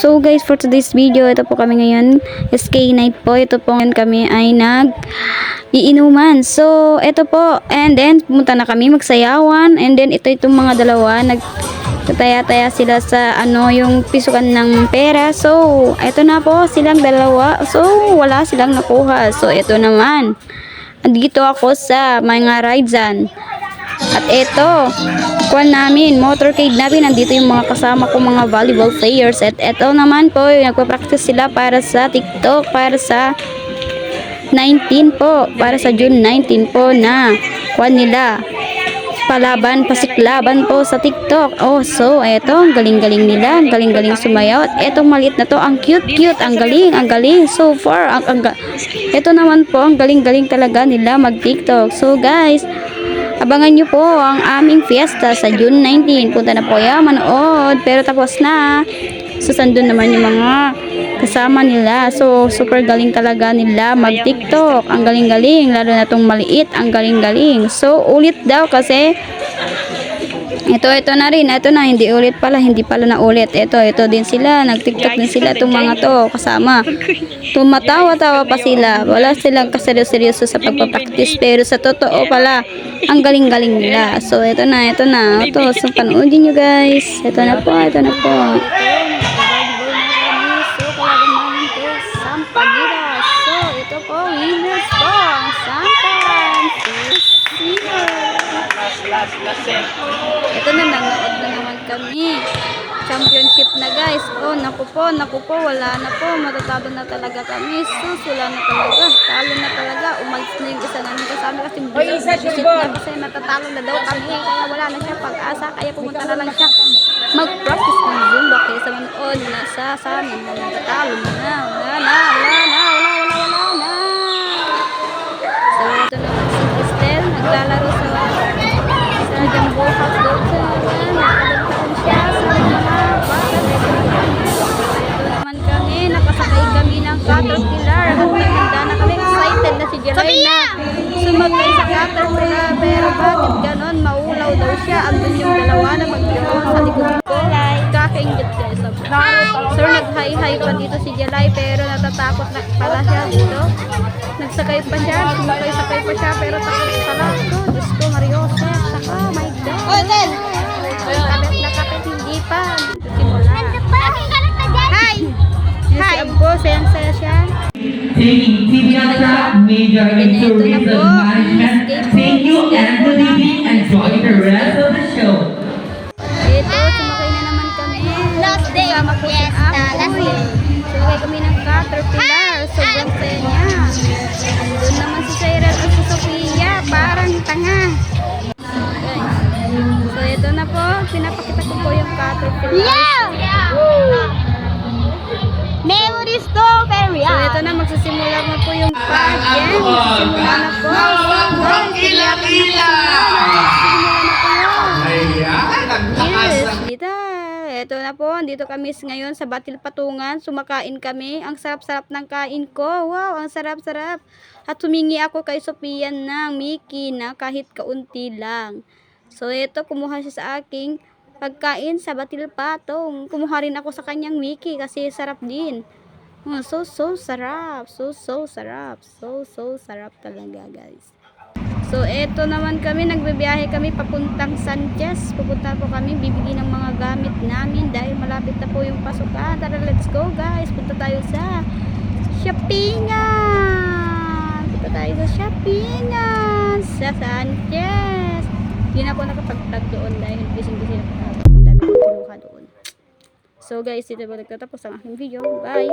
So guys, for today's video, ito po kami ngayon, SK night po. Ito po ngayon kami ay iinuman. So ito po, and then pumunta na kami magsayawan, and then itong mga dalawa nagtataya-taya sila sa yung pisukan ng pera. So ito na po silang dalawa. So wala silang nakuha. So ito naman, andito ako sa mga ridesan. At ito, kuwan namin, motorcade namin, nandito yung mga kasama ko, mga volleyball players. At ito naman po, nagpa-practice sila para sa TikTok, para sa 19 po, para sa June 19 po na kuwan nila, pasiklaban po sa TikTok. Oh, so eto, ang galing-galing nila, ang galing-galing sumayaw. At etong maliit na to, ang cute-cute, ang galing. So far, ito naman po, ang galing-galing talaga nila mag-TikTok. So guys, abangan nyo po ang aming fiesta sa June 19. Punta na po yan, manood. Pero tapos na. Susundon naman yung mga kasama nila. So, super galing talaga nila mag-TikTok. Ang galing-galing. Lalo na itong maliit. Ang galing-galing. So, ulit daw kasi ito na rin. Ito na, hindi ulit pala. Hindi pala na ulit. Ito din sila. Nag-TikTok din sila itong mga to kasama. Tumatawa-tawa pa sila. Wala silang kaseryoso sa pagpapractice. Pero sa totoo pala, ang galing-galing nila. So, ito na. Ito, so, panoodin nyo guys. Ito na po. So, ito po, winners po. Ang Sampan. Ito na, nanood na naman kami. Championship na guys. Oh, naku po, wala na po. Matatalo na talaga kami. Sus, wala na talaga. Talo na talaga. Umalis na yung isa namin kasama kasi bisit na kasi natatalo na daw kami. Kaya wala na siya pag-asa. Kaya pumunta na lang siya mag-practice ng Zumba kaysa manood na sa amin. Natatalo na. Wala na. So, ito naman si Cristel. Naglalaro sa Jumbo House daw siya. Nakalimutan siya sa mga bata. Ito naman kami. Nakasakay kami ng Caterpillar. Handa na kami. Excited na si Jelay na sumakay sa Caterpillar. Pero bakit ganon? Maulaw daw siya. Andun yung dalawa na mag-iwan sa likod ko. Kakaingit guys. Sir, nag-hi-hi pa dito si Jelay pero natatakot na pala siya dito. Nagsakay pa siya. Sumakay pa siya pero takot pala. Diyos ko, Mariose. Saka, my God. Nakapit, hindi pa. Simula. Hi! Si Abbo, sayang-saya siya. Major in Tourism Management. Thank you and good evening. Enjoy the rest of the show. Ito, sumakay na naman kami. Last day of fiesta. Sumakay kami ng Caterpillar. Sobrang saya niya. Doon naman si Shaira at si Sofia. Parang tanga. So, ito na po. Pinapakita ko po yung Caterpillar. Memories to very So, ito na. Magsisimula na po yung pageant. Magsisimula na po. Yes, dito. Ito na po. Dito kami ngayon sa Batil Patungan. Sumakain kami. Ang sarap-sarap ng kain ko. Wow, ang sarap-sarap. At humingi ako kay Sophia ng Mickey na kahit kaunti lang. So, ito. Kumuha siya sa aking pagkain sa Batil Patong. Kumuha rin ako sa kanyang Mickey kasi sarap din. So sarap. So sarap talaga guys. So, eto naman kami, nagbibiyahe kami papuntang Sanchez. Pupunta po kami, bibili ng mga gamit namin dahil malapit na po yung pasukan. Tara, let's go guys. Punta tayo sa shoppingan. Sa Sanchez. Hindi na ako nakapag-vlog doon dahil busy-busy na po. Ang dami kong kinuha doon. So guys, dito po nagtatapos ang aking video. Bye!